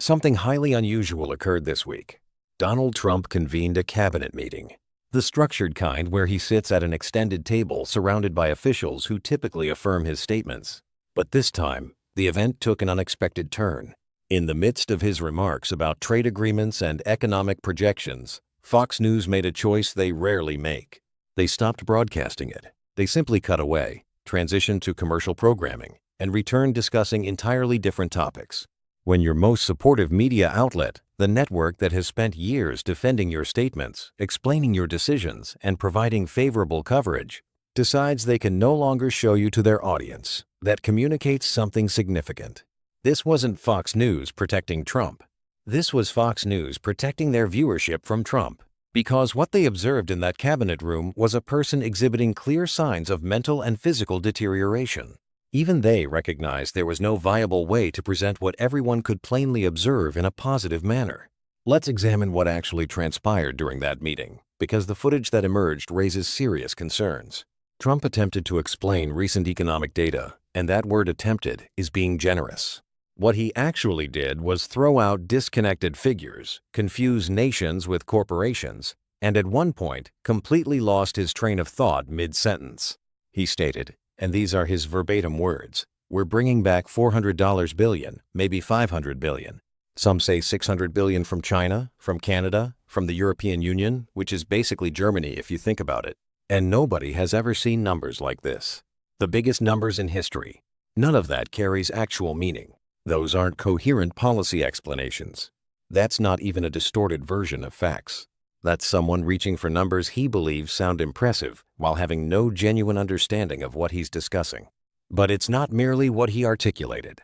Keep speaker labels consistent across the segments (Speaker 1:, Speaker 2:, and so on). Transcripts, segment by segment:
Speaker 1: Something highly unusual occurred this week. Donald Trump convened a cabinet meeting, the structured kind where he sits at an extended table surrounded by officials who typically affirm his statements. But this time, the event took an unexpected turn. In the midst of his remarks about trade agreements and economic projections, Fox News made a choice they rarely make. They stopped broadcasting it. They simply cut away, transitioned to commercial programming, and returned discussing entirely different topics. When your most supportive media outlet, the network that has spent years defending your statements, explaining your decisions, and providing favorable coverage, decides they can no longer show you to their audience, that communicates something significant. This wasn't Fox News protecting Trump. This was Fox News protecting their viewership from Trump. Because what they observed in that cabinet room was a person exhibiting clear signs of mental and physical deterioration. Even they recognized there was no viable way to present what everyone could plainly observe in a positive manner. Let's examine what actually transpired during that meeting, because the footage that emerged raises serious concerns. Trump attempted to explain recent economic data, and that word attempted is being generous. What he actually did was throw out disconnected figures, confuse nations with corporations, and at one point completely lost his train of thought mid-sentence. He stated, and these are his verbatim words, "We're bringing back $400 billion, maybe $500 billion. Some say $600 billion from China, from Canada, from the European Union, which is basically Germany if you think about it. And nobody has ever seen numbers like this. The biggest numbers in history. None of that carries actual meaning. Those aren't coherent policy explanations. That's not even a distorted version of facts. That's someone reaching for numbers he believes sound impressive while having no genuine understanding of what he's discussing. But it's not merely what he articulated.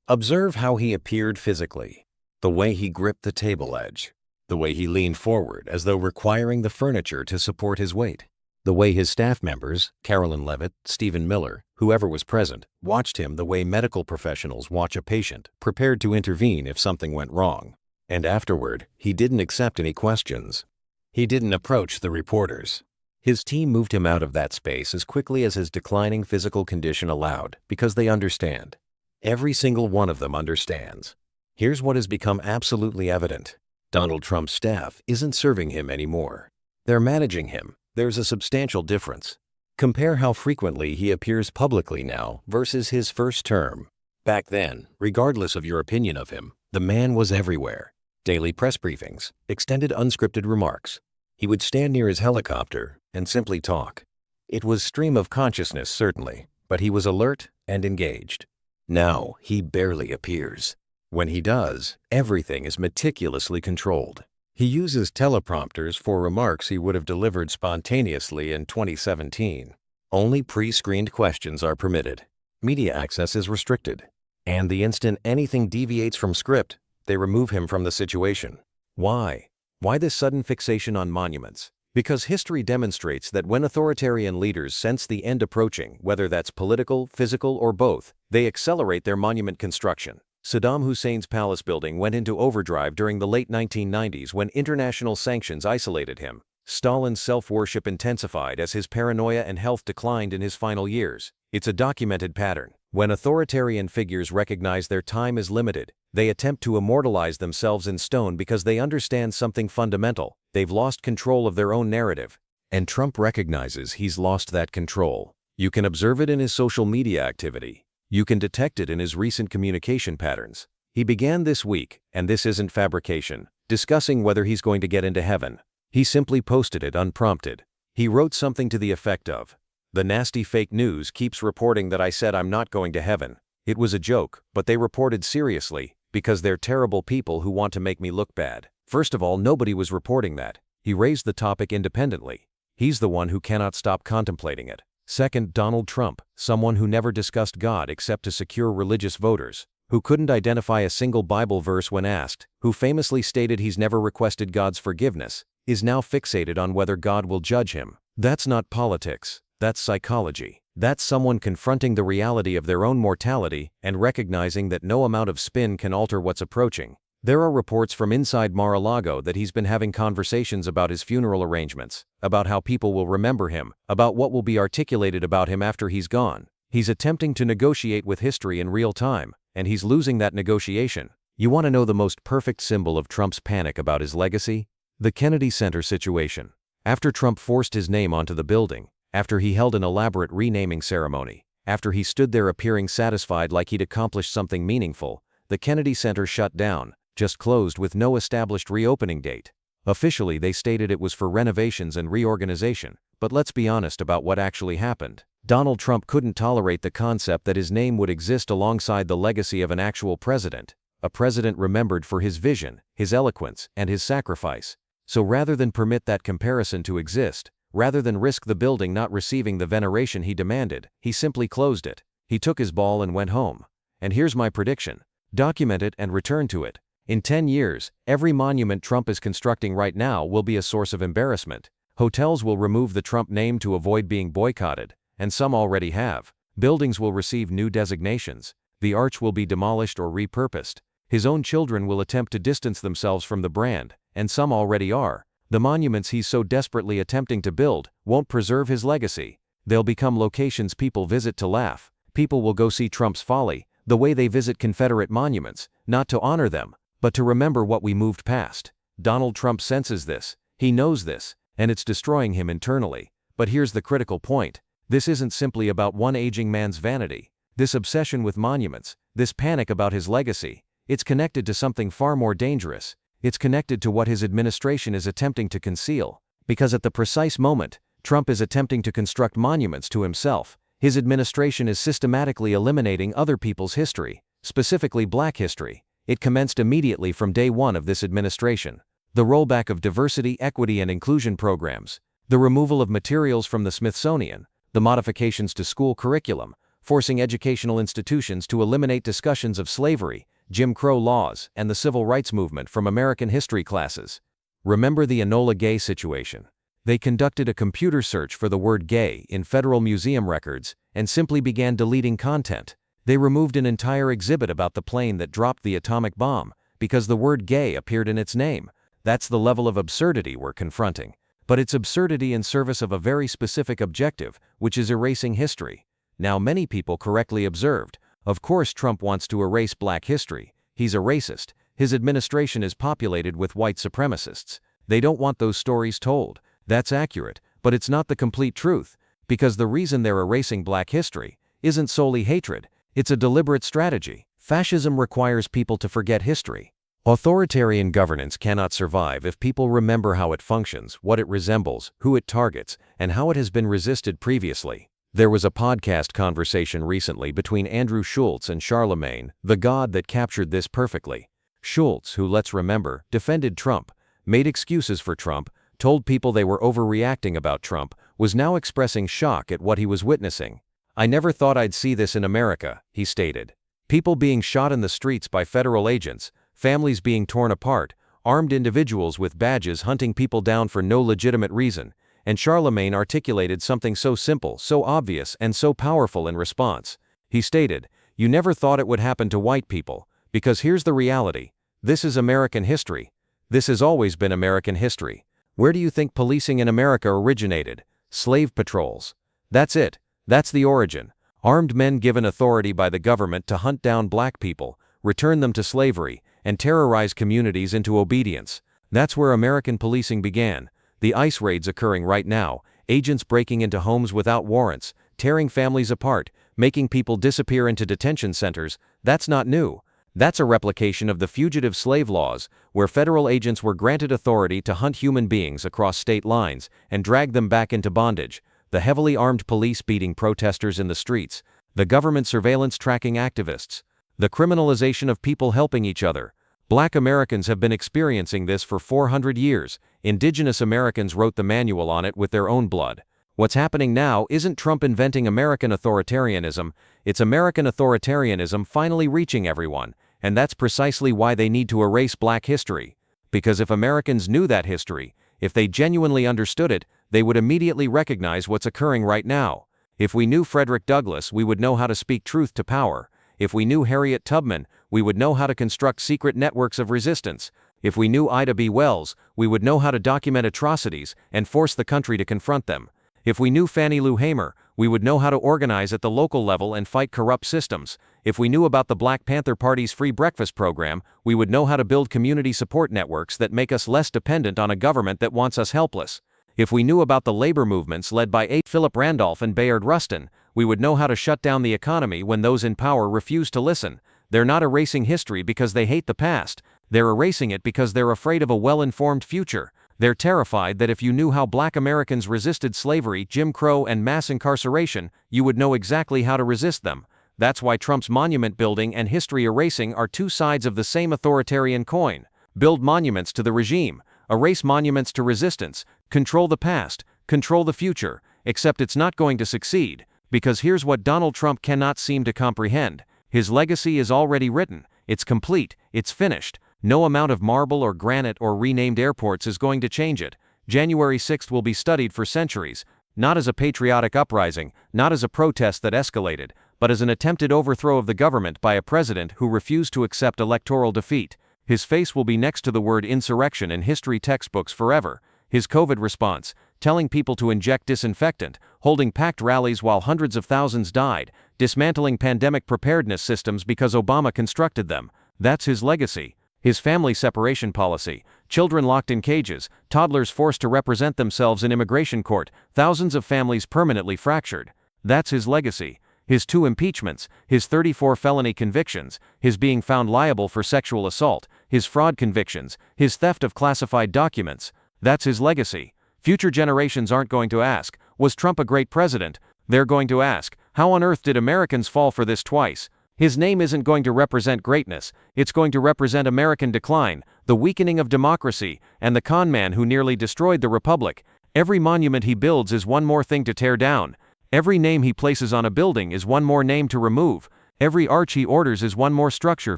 Speaker 1: Observe how he appeared physically, the way he gripped the table edge, the way he leaned forward as though requiring the furniture to support his weight, the way his staff members, Carolyn Levitt, Stephen Miller, whoever was present, watched him the way medical professionals watch a patient, prepared to intervene if something went wrong. And afterward, he didn't accept any questions. He didn't approach the reporters. His team moved him out of that space as quickly as his declining physical condition allowed, because they understand. Every single one of them understands. Here's what has become absolutely evident. Donald Trump's staff isn't serving him anymore. They're managing him. There's a substantial difference. Compare how frequently he appears publicly now versus his first term. Back then, regardless of your opinion of him, the man was everywhere. Daily press briefings, extended unscripted remarks. He would stand near his helicopter and simply talk. It was stream of consciousness, certainly, but he was alert and engaged. Now, he barely appears. When he does, everything is meticulously controlled. He uses teleprompters for remarks he would have delivered spontaneously in 2017. Only pre-screened questions are permitted. Media access is restricted. And the instant anything deviates from script, they remove him from the situation. Why? Why this sudden fixation on monuments? Because history demonstrates that when authoritarian leaders sense the end approaching, whether that's political, physical, or both, they accelerate their monument construction. Saddam Hussein's palace building went into overdrive during the late 1990s when international sanctions isolated him. Stalin's self-worship intensified as his paranoia and health declined in his final years. It's a documented pattern. When authoritarian figures recognize their time is limited, they attempt to immortalize themselves in stone because they understand something fundamental. They've lost control of their own narrative. And Trump recognizes he's lost that control. You can observe it in his social media activity. You can detect it in his recent communication patterns. He began this week, and this isn't fabrication, discussing whether he's going to get into heaven. He simply posted it unprompted. He wrote something to the effect of, "The nasty fake news keeps reporting that I said I'm not going to heaven. It was a joke, but they reported seriously, because they're terrible people who want to make me look bad." First of all, nobody was reporting that. He raised the topic independently. He's the one who cannot stop contemplating it. Second, Donald Trump, someone who never discussed God except to secure religious voters, who couldn't identify a single Bible verse when asked, who famously stated he's never requested God's forgiveness, is now fixated on whether God will judge him. That's not politics, that's psychology. That's someone confronting the reality of their own mortality and recognizing that no amount of spin can alter what's approaching. There are reports from inside Mar-a-Lago that he's been having conversations about his funeral arrangements, about how people will remember him, about what will be articulated about him after he's gone. He's attempting to negotiate with history in real time, and he's losing that negotiation. You want to know the most perfect symbol of Trump's panic about his legacy? The Kennedy Center situation. After Trump forced his name onto the building, after he held an elaborate renaming ceremony, after he stood there appearing satisfied like he'd accomplished something meaningful, the Kennedy Center shut down, just closed with no established reopening date. Officially, they stated it was for renovations and reorganization, but let's be honest about what actually happened. Donald Trump couldn't tolerate the concept that his name would exist alongside the legacy of an actual president, a president remembered for his vision, his eloquence, and his sacrifice. So rather than permit that comparison to exist, rather than risk the building not receiving the veneration he demanded, he simply closed it. He took his ball and went home. And here's my prediction. Document it and return to it. In 10 years, every monument Trump is constructing right now will be a source of embarrassment. Hotels will remove the Trump name to avoid being boycotted, and some already have. Buildings will receive new designations. The arch will be demolished or repurposed. His own children will attempt to distance themselves from the brand, and some already are. The monuments he's so desperately attempting to build won't preserve his legacy. They'll become locations people visit to laugh. People will go see Trump's folly, the way they visit Confederate monuments, not to honor them, but to remember what we moved past. Donald Trump senses this. He knows this, and it's destroying him internally. But here's the critical point. This isn't simply about one aging man's vanity. This obsession with monuments, this panic about his legacy, it's connected to something far more dangerous. It's connected to what his administration is attempting to conceal. Because at the precise moment Trump is attempting to construct monuments to himself, his administration is systematically eliminating other people's history, specifically Black history. It commenced immediately from day one of this administration. The rollback of diversity, equity, and inclusion programs, the removal of materials from the Smithsonian, the modifications to school curriculum, forcing educational institutions to eliminate discussions of slavery, Jim Crow laws, and the civil rights movement from American history classes. Remember the Enola Gay situation? They conducted a computer search for the word gay in federal museum records and simply began deleting content. They removed an entire exhibit about the plane that dropped the atomic bomb because the word gay appeared in its name. That's the level of absurdity we're confronting. But it's absurdity in service of a very specific objective, which is erasing history. Now, many people correctly observed, of course Trump wants to erase Black history. He's a racist. His administration is populated with white supremacists. They don't want those stories told. That's accurate, but it's not the complete truth, because the reason they're erasing Black history isn't solely hatred. It's a deliberate strategy. Fascism requires people to forget history. Authoritarian governance cannot survive if people remember how it functions, what it resembles, who it targets, and how it has been resisted previously. There was a podcast conversation recently between Andrew Schultz and Charlemagne, the god that captured this perfectly. Schultz, who, let's remember, defended Trump, made excuses for Trump, told people they were overreacting about Trump, was now expressing shock at what he was witnessing. "I never thought I'd see this in America," he stated. People being shot in the streets by federal agents, families being torn apart, armed individuals with badges hunting people down for no legitimate reason. And Charlemagne articulated something so simple, so obvious, and so powerful in response. He stated, "You never thought it would happen to white people, because here's the reality. This is American history. This has always been American history. Where do you think policing in America originated? Slave patrols. That's it. That's the origin. Armed men given authority by the government to hunt down Black people, return them to slavery, and terrorize communities into obedience. That's where American policing began. The ICE raids occurring right now, agents breaking into homes without warrants, tearing families apart, making people disappear into detention centers, that's not new. That's a replication of the fugitive slave laws, where federal agents were granted authority to hunt human beings across state lines and drag them back into bondage. The heavily armed police beating protesters in the streets, the government surveillance tracking activists, the criminalization of people helping each other. Black Americans have been experiencing this for 400 years. Indigenous Americans wrote the manual on it with their own blood. What's happening now isn't Trump inventing American authoritarianism, it's American authoritarianism finally reaching everyone, and that's precisely why they need to erase Black history. Because if Americans knew that history, if they genuinely understood it, they would immediately recognize what's occurring right now. If we knew Frederick Douglass, we would know how to speak truth to power. If we knew Harriet Tubman, we would know how to construct secret networks of resistance. If we knew Ida B. Wells, we would know how to document atrocities and force the country to confront them. If we knew Fannie Lou Hamer,
Speaker 2: we would know how to organize at the local level and fight corrupt systems. If we knew about the Black Panther Party's free breakfast program, we would know how to build community support networks that make us less dependent on a government that wants us helpless. If we knew about the labor movements led by A. Philip Randolph and Bayard Rustin, we would know how to shut down the economy when those in power refuse to listen. They're not erasing history because they hate the past. They're erasing it because they're afraid of a well-informed future. They're terrified that if you knew how Black Americans resisted slavery, Jim Crow, and mass incarceration, you would know exactly how to resist them. That's why Trump's monument building and history erasing are two sides of the same authoritarian coin. Build monuments to the regime. Erase monuments to resistance. Control the past. Control the future. Except it's not going to succeed. Because here's what Donald Trump cannot seem to comprehend. His legacy is already written. It's complete. It's finished. No amount of marble or granite or renamed airports is going to change it. January 6th will be studied for centuries. Not as a patriotic uprising, not as a protest that escalated, but as an attempted overthrow of the government by a president who refused to accept electoral defeat. His face will be next to the word insurrection in history textbooks forever. His COVID response, telling people to inject disinfectant, holding packed rallies while hundreds of thousands died, dismantling pandemic preparedness systems because Obama constructed them. That's his legacy. His family separation policy, children locked in cages, toddlers forced to represent themselves in immigration court, thousands of families permanently fractured. That's his legacy. His 2 impeachments, his 34 felony convictions, his being found liable for sexual assault, his fraud convictions, his theft of classified documents. That's his legacy. Future generations aren't going to ask, was Trump a great president? They're going to ask, how on earth did Americans fall for this twice? His name isn't going to represent greatness, it's going to represent American decline, the weakening of democracy, and the con man who nearly destroyed the republic. Every monument he builds is one more thing to tear down. Every name he places on a building is one more name to remove. Every arch he orders is one more structure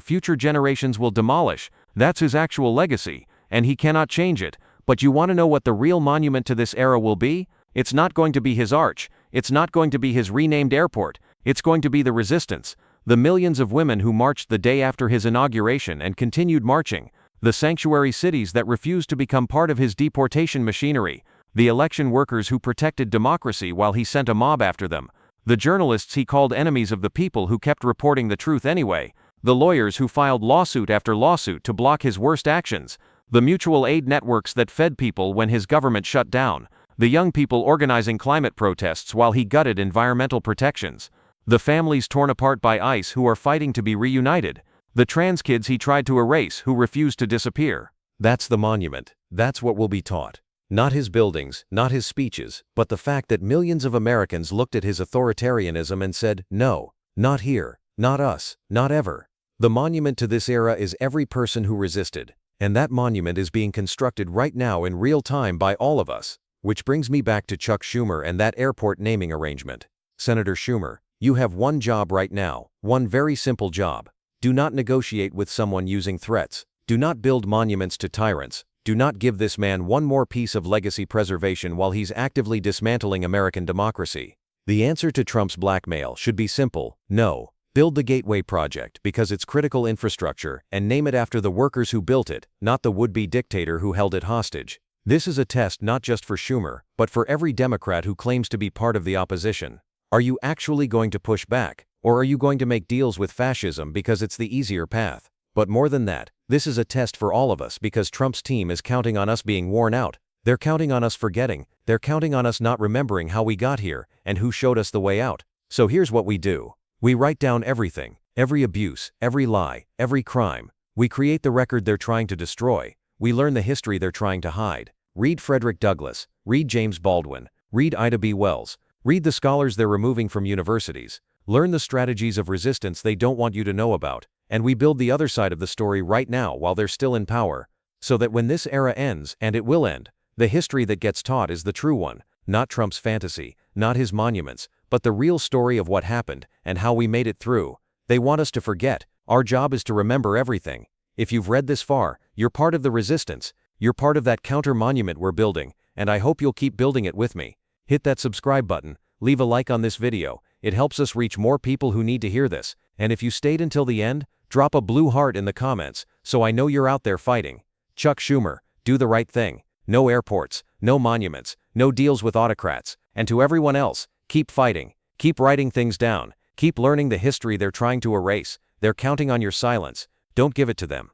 Speaker 2: future generations will demolish. That's his actual legacy, and he cannot change it. But you want to know what the real monument to this era will be? It's not going to be his arch. It's not going to be his renamed airport. It's going to be the resistance. The millions of women who marched the day after his inauguration and continued marching. The sanctuary cities that refused to become part of his deportation machinery. The election workers who protected democracy while he sent a mob after them. The journalists he called enemies of the people who kept reporting the truth anyway. The lawyers who filed lawsuit after lawsuit to block his worst actions. The mutual aid networks that fed people when his government shut down. The young people organizing climate protests while he gutted environmental protections. The families torn apart by ICE who are fighting to be reunited. The trans kids he tried to erase who refused to disappear.
Speaker 1: That's the monument. That's what will be taught. Not his buildings, not his speeches, but the fact that millions of Americans looked at his authoritarianism and said, no, not here, not us, not ever. The monument to this era is every person who resisted. And that monument is being constructed right now in real time by all of us. Which brings me back to Chuck Schumer and that airport naming arrangement. Senator Schumer, you have one job right now, one very simple job. Do not negotiate with someone using threats. Do not build monuments to tyrants. Do not give this man one more piece of legacy preservation while he's actively dismantling American democracy. The answer to Trump's blackmail should be simple, no. Build the Gateway Project because it's critical infrastructure and name it after the workers who built it, not the would-be dictator who held it hostage. This is a test not just for Schumer, but for every Democrat who claims to be part of the opposition. Are you actually going to push back, or are you going to make deals with fascism because it's the easier path? But more than that, this is a test for all of us because Trump's team is counting on us being worn out. They're counting on us forgetting. They're counting on us not remembering how we got here and who showed us the way out. So here's what we do. We write down everything, every abuse, every lie, every crime. We create the record they're trying to destroy. We learn the history they're trying to hide. Read Frederick Douglass. Read James Baldwin. Read Ida B. Wells. Read the scholars they're removing from universities. Learn the strategies of resistance they don't want you to know about. And we build the other side of the story right now while they're still in power. So that when this era ends, and it will end, the history that gets taught is the true one. Not Trump's fantasy, not his monuments, but the real story of what happened and how we made it through. They want us to forget. Our job is to remember everything. If you've read this far, you're part of the resistance. You're part of that counter-monument we're building, and I hope you'll keep building it with me. Hit that subscribe button, leave a like on this video. It helps us reach more people who need to hear this. And if you stayed until the end, drop a blue heart in the comments so I know you're out there fighting. Chuck Schumer, do the right thing. No airports, no monuments, no deals with autocrats. And to everyone else,
Speaker 2: Keep fighting. Keep writing things down. Keep learning the history they're trying to erase. They're counting on your silence. Don't give it to them.